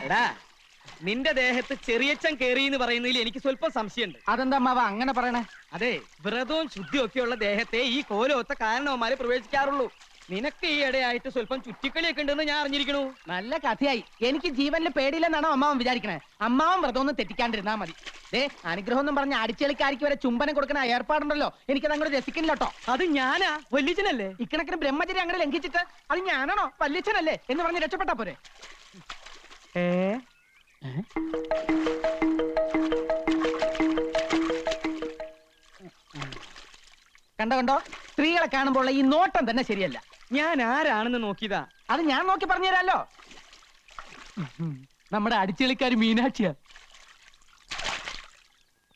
എടാ നിന്റെ ദേഹത്ത് ചെറിയച്ചൻ കേറി എന്ന് പറയുന്നതിൽ എനിക്ക് സ്വല്പം സംശയമുണ്ട്. അതെന്താ അമ്മാവ അങ്ങനെ പറയണേ? അതെ, വ്രതവും ശുദ്ധിയും ഒക്കെയുള്ള ദേഹത്തെ ഈ കോലമൊത്ത കാരണവന്മാരെ പ്രവേശിക്കാറുള്ളൂ. നിനക്ക് ഈ ഇടയായിട്ട് സ്വല്പം ചുറ്റിക്കളിയൊക്കെ ഉണ്ടെന്ന് ഞാൻ അറിഞ്ഞിരിക്കണു. നല്ല കഥയായി. എനിക്ക് ജീവനിൽ പേടിയില്ലെന്നാണോ അമ്മാവൻ വിചാരിക്കണേ? അമ്മാവൻ വ്രതമൊന്നും തെറ്റിക്കാണ്ടിരുന്നാ മതി. അനുഗ്രഹം എന്നും പറഞ്ഞ അടിച്ചെളിക്കാരിക്ക് വരെ ചുംബനം കൊടുക്കുന്ന ഏർപ്പാടുണ്ടല്ലോ, എനിക്കത് അങ്ങോട്ട് രസിക്കുന്നില്ലട്ടോ. അത് ഞാനാ, വല്യച്ഛനല്ലേ? ഇക്കണക്കിന് ബ്രഹ്മചര്യം അങ്ങനെ ലംഘിച്ചിട്ട് അത് ഞാനാണോ വല്യച്ഛനല്ലേ എന്ന് പറഞ്ഞ് രക്ഷപ്പെട്ടാ പോരെ? കണ്ടോ, സ്ത്രീകളെ കാണുമ്പോൾ ഈ നോട്ടം തന്നെ ശരിയല്ല. ഞാൻ ആരാണെന്ന് നോക്കിയതാ. അത് ഞാൻ നോക്കി പറഞ്ഞു തരാലോ. നമ്മുടെ അടിച്ചെളിക്കാരി മീനാക്ഷിയാ.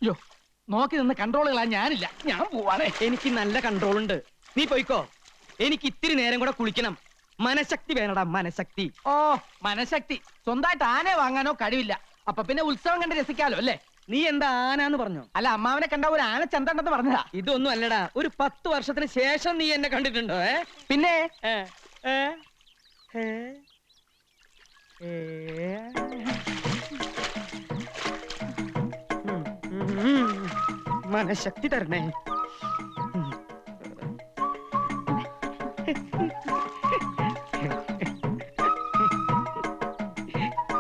യോ, നോക്കി നിന്ന് കൺട്രോളുകളാ ഞാനില്ല. ഞാൻ പോവാണേ. എനിക്ക് നല്ല കൺട്രോൾ ഉണ്ട്. നീ പോയിക്കോ. എനിക്ക് ഇത്തിരി നേരം കൂടെ കുളിക്കണം. മനഃശക്തി വേണടാ, മനഃശക്തി. ഓ, മനഃശക്തി. സ്വന്തമായിട്ട് ആനയെ വാങ്ങാനോ കഴിവില്ല. അപ്പൊ പിന്നെ ഉത്സവം കണ്ട് രസിക്കാലോ അല്ലേ? നീ എന്താ ആനാന്ന് പറഞ്ഞോ? അല്ല, അമ്മാവനെ കണ്ട ഒരു ആന ചന്തണ്ടെന്ന് പറഞ്ഞതാ. ഇതൊന്നും അല്ലടാ. ഒരു 10 വർഷത്തിന് ശേഷം നീ എന്നെ കണ്ടിട്ടുണ്ടോ? പിന്നെ മനഃശക്തി തരണേ.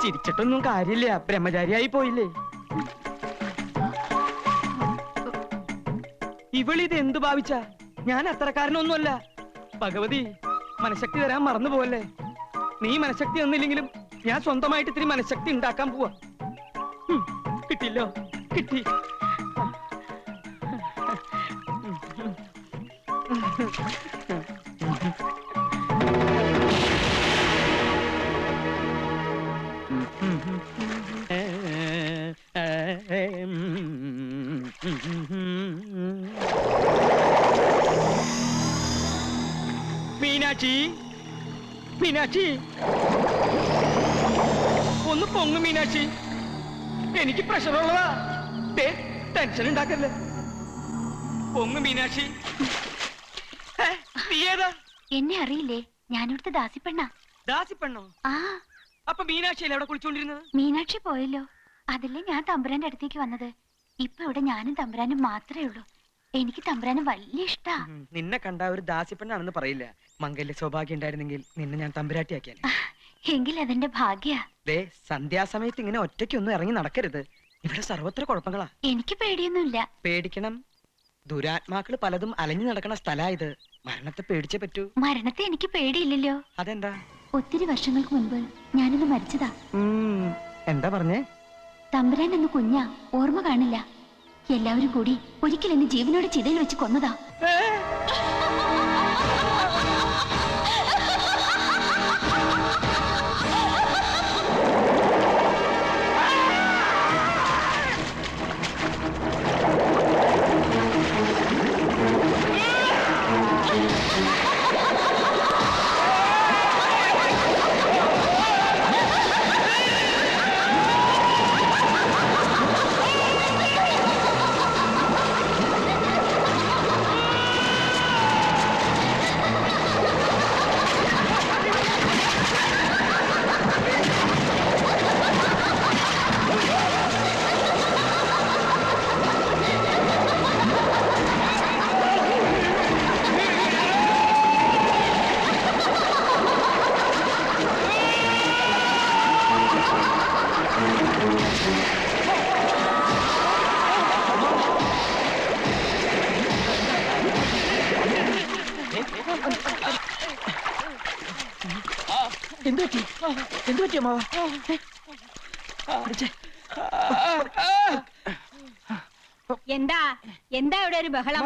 ചിരിച്ചിട്ടൊന്നും കാര്യമില്ല, ബ്രഹ്മചാരിയായി പോയില്ലേ. ഇവളിത് എന്തു ഭാവിച്ച? ഞാൻ അത്രക്കാരനൊന്നുമല്ല. ഭഗവതി, മനഃശക്തി തരാൻ മറന്നു പോവല്ലേ. നീ മനഃശക്തി തന്നില്ലെങ്കിലും ഞാൻ സ്വന്തമായിട്ട് ഇത്തിരി മനഃശക്തി ഉണ്ടാക്കാൻ പോവാ. കിട്ടില്ലോ, കിട്ടി. മീനാക്ഷി, മീനാക്ഷി, ഒന്ന് പൊങ്ങു മീനാക്ഷി. എനിക്ക് പ്രഷറുള്ളതാ. ടെൻഷൻ ഉണ്ടാക്കല്ലേ. പൊങ്ങു മീനാക്ഷി. നീ ഏതാ? എന്നെ അറിയില്ലേ? ഞാനിവിടുത്തെ ദാസിപ്പെണ്ണ. ദാസിപ്പെണ്ണോ? ആ. അപ്പൊ മീനാക്ഷിയല്ലേ അവിടെ കുളിച്ചോണ്ടിരുന്നത്? മീനാക്ഷി പോയല്ലോ. അതല്ലേ ഞാൻ തമ്പുരാന്റെ അടുത്തേക്ക് വന്നത്. ഇപ്പൊ ഇവിടെ ഞാനും തമ്പുരാനും മാത്രമേ ഉള്ളൂ. എനിക്ക് തമ്പുരാന് വലിയ ഇഷ്ടാ. നിന്നെ കണ്ട ഒരു ദാസിപ്പെണ്ണാണെന്ന് പറയില്ല. മംഗല്യ സൗഭാഗ്യം ഉണ്ടായിരുന്നെങ്കിൽ നിന്നെ ഞാൻ തമ്പുരാട്ടിയാക്കിയാലേ. എങ്കിൽ അതെന്റെ ഭാഗ്യ. സന്ധ്യാസമയത്ത് ഇങ്ങനെ ഒറ്റയ്ക്കൊന്നും ഇറങ്ങി നടക്കരുത്. ഇവിടെ സർവത്ര കുഴപ്പങ്ങളാ. എനിക്ക് പേടിയൊന്നുമില്ല. പേടിക്കണം. ദുരാത്മാക്കള് പലതും അലഞ്ഞു നടക്കണ സ്ഥലാ ഇത്. മരണത്തെ പേടിച്ചേ പറ്റൂ. മരണത്തെ എനിക്ക് പേടിയില്ലല്ലോ. അതെന്താ? ഒത്തിരി വർഷങ്ങൾക്ക് മുൻപ് ഞാനൊന്ന് മരിച്ചതാ. എന്താ പറഞ്ഞേ? തമ്പുരാൻ എന്ന് കുഞ്ഞാ, ഓർമ്മ കാണില്ല. എല്ലാവരും കൂടി ഒരിക്കൽ എന്നെ ജീവനോടെ ചിതയിൽ വെച്ച് കൊന്നതാ. എന്തു പറ്റി അമ്മാവ? എന്താ എന്താ ഇവിടെ ഒരു ബഹളം?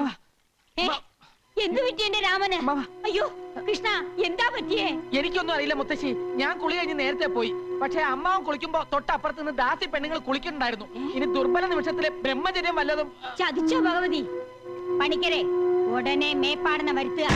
എന്തു പറ്റി എന്റെ രാമന്? അയ്യോ കൃഷ്ണ, എന്താ പറ്റിയേ? എനിക്കൊന്നും അറിയില്ല മുത്തശ്ശി. ഞാൻ കുളി കഴിഞ്ഞ് നേരത്തെ പോയി. പക്ഷെ അമ്മാവൻ കുളിക്കുമ്പോ തൊട്ടപ്പുറത്ത് നിന്ന് ദാസി പെണ്ണുങ്ങൾ കുളിക്കുന്നുണ്ടായിരുന്നു. ഇനി ദുർബല നിമിഷത്തിലെ ബ്രഹ്മചര്യം വല്ലതും. ചതിച്ചോ ഭഗവതി? പണിക്കരെ, ഉടനെ മേപ്പാടന വരുത്തുക.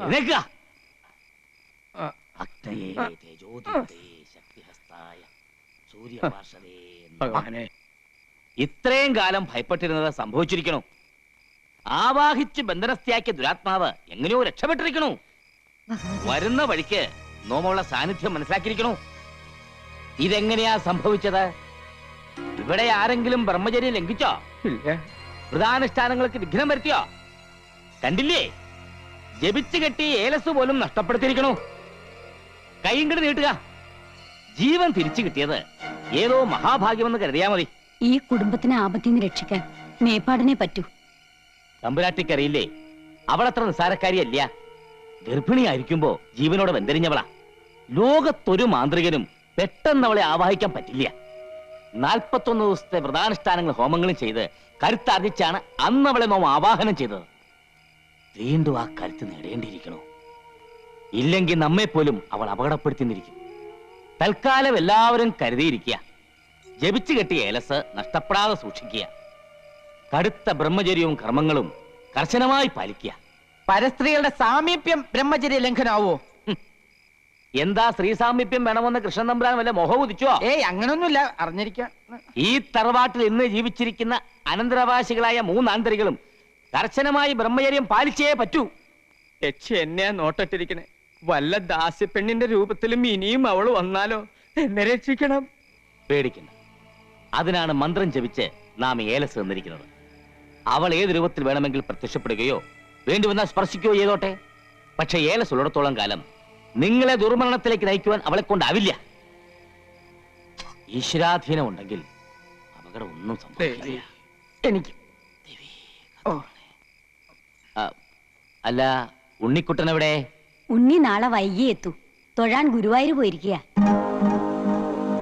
എഴുന്നേൽക്കുക. ഭക്തയേ തേജോദീപ്തേ ശക്തിഹസ്തായ സൂര്യപാർശ്വദേ നമഃ. ഭഗവാനെ ഇത്രയും കാലം ഭയപ്പെട്ടിരുന്നത് സംഭവിച്ചിരിക്കണു. ആവാഹിച്ച് ബന്ധനസ്ഥയാക്കിയ ദുരാത്മാവ് എങ്ങനെയോ രക്ഷപ്പെട്ടിരിക്കണു. വരുന്ന വഴിക്ക് നോമുള്ള സാന്നിധ്യം മനസ്സിലാക്കിയിരിക്കണു. ഇതെങ്ങനെയാ സംഭവിച്ചത്? ഇവിടെ ആരെങ്കിലും ബ്രഹ്മചര്യം ലംഘിച്ചോ? ഇല്ല. വ്രതാനുഷ്ഠാനങ്ങൾക്ക് വിഘ്നം വരുത്തിയോ? കണ്ടില്ലേ, ജപിച്ചു കെട്ടി ഏലസ് പോലും നഷ്ടപ്പെടുത്തിയിരിക്കണു. കൈയും കെട്ടി നീട്ടുക. ജീവൻ തിരിച്ചു കിട്ടിയത് ഏതോ മഹാഭാഗ്യമെന്ന് കരുതിയാ മതി. ഈ കുടുംബത്തിനെ ആപത്തിൽ നിന്ന് രക്ഷിക്കാൻ മേപ്പാടിനെ പറ്റൂ. തമ്പുരാട്ടിക്കറിയില്ലേ, അവളത്ര നിസ്സാരക്കാരിയല്ല. ഗർഭിണിയായിരിക്കുമ്പോ ജീവനോടെ വെന്തരിഞ്ഞവളാ. ലോകത്തൊരു മാന്ത്രികനും പെട്ടെന്ന് അവളെ ആവാഹിക്കാൻ പറ്റില്ല. 41 ദിവസത്തെ വ്രതാനുഷ്ഠാനങ്ങൾ ഹോമങ്ങളും ചെയ്ത് കരുത്താർജിച്ചാണ് അന്ന് അവളെ നോം ആവാഹനം ചെയ്തത്. വീണ്ടും ആ കരുത്ത് നേടേണ്ടിയിരിക്കണോ? ഇല്ലെങ്കിൽ നമ്മെ പോലും അവൾ അപകടപ്പെടുത്തിയിരിക്കും. തൽക്കാലം എല്ലാവരും കരുതിയിരിക്കുക. ജപിച്ചു കെട്ടിയ ഏലസ് നഷ്ടപ്പെടാതെ സൂക്ഷിക്കുക. കടുത്ത ബ്രഹ്മചര്യവും കർമ്മങ്ങളും കർശനമായി പാലിക്കുക. പരസ്ത്രീകളുടെ സാമീപ്യം ബ്രഹ്മചര്യ ലംഘനാവോ? എന്താ സ്ത്രീ സാമീപ്യം വേണമെന്ന് കൃഷ്ണൻ തമ്പുരാൻ വല്ല മോഹം ഉദിച്ചോ? ഏയ് അങ്ങനൊന്നുമില്ല, അറിഞ്ഞിരിക്കാം. ഈ തറവാട്ടിൽ ഇന്ന് ജീവിച്ചിരിക്കുന്ന അനന്തരാവാസികളായ 3 ആന്തരികളും കർശനമായി ബ്രഹ്മചര്യം പാലിച്ചേ പറ്റൂ. യക്ഷി എന്നെയാ നോട്ടിട്ടിരിക്കണേ. വല്ല ദാസ്യപ്പെണ്ണിന്റെ രൂപത്തിലും ഇനിയും അവള് വന്നാലോ? എന്നെ രക്ഷിക്കണം. പേടിക്കണ്ട. അതിനാണ് മന്ത്രം ജപിച്ച് നാം ഏലസ് തന്നിരിക്കുന്നത്. അവൾ ഏത് രൂപത്തിൽ വേണമെങ്കിൽ പ്രത്യക്ഷപ്പെടുകയോ വേണ്ടി വന്നാൽ സ്പർശിക്കുകയോ ചെയ്തോട്ടെ. പക്ഷെ ഏലസ് ഉള്ളിടത്തോളം കാലം നിങ്ങളെ ദുർമരണത്തിലേക്ക് നയിക്കുവാൻ അവളെ കൊണ്ടാവില്ല. ഈശ്വരാധീനം ഉണ്ടെങ്കിൽ അപകടം ഒന്നും സംഭവിക്കില്ല. എനിക്ക് ഓ, അല്ല, ഉണ്ണിക്കുട്ടൻ എവിടെ? ഉണ്ണി നാളെ വൈകി എത്തൂ. തൊഴാൻ ഗുരുവായൂർ പോയിരിക്കുക.